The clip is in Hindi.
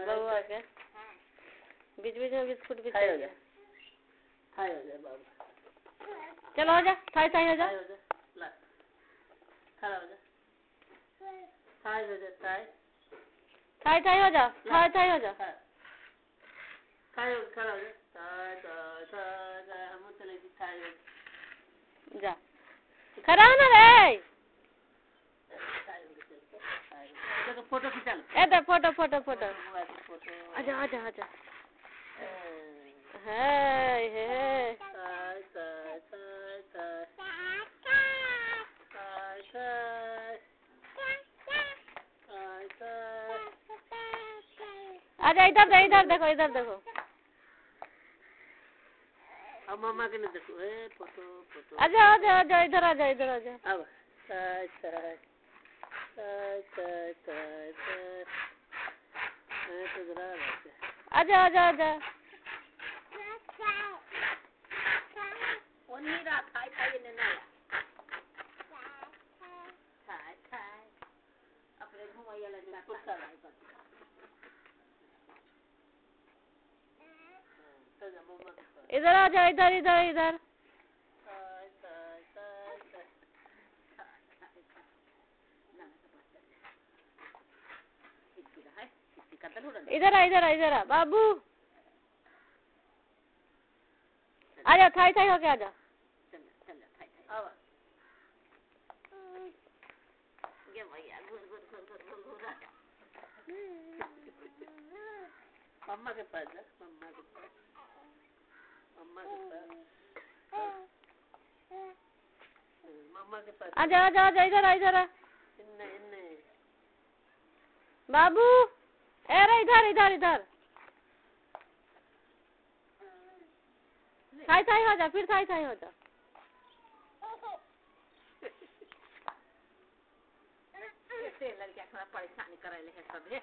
बउआ के बीच बीच में बिस्कुट भी खाई हो जा बाबू। चलो हो जा, थाई थाई हो जा, खड़ा हो जा, थाई हो जा, थाई थाई हो जा, थाई थाई हो जा, थाई खड़ा हो जा, हम चले थाई हो जा, खड़ा हो ना रे। फोटो खिंचा लो, इधर फोटो फोटो फोटो, आजा आजा आजा, है आजा, इधर देखो, इधर देखो। अब मम्मा के लिए देखो, फोटो फोटो। आजा आजा आजा, इधर आजा, इधर आजा। अब आजा आजा आजा। ओनीरा थाई थाई ने ना थाई थाई अपने घुमाइया लगा कुत्ता लाई कर। इधर आजा, इधर इधर इधर। इधर आ बाबू, आजा, थाई थाई होके आजा। चल थाई अब ये भैया घुर आजा। मम्मा के पास जा, मम्मा के पास आजा आजा आजा, इधर आ इन्ने बाबू। अरे इधर थाई थाई हो जा, फिर थाई थाई हो जा। लड़कियां थोड़ा परेशानी करे ले सब है।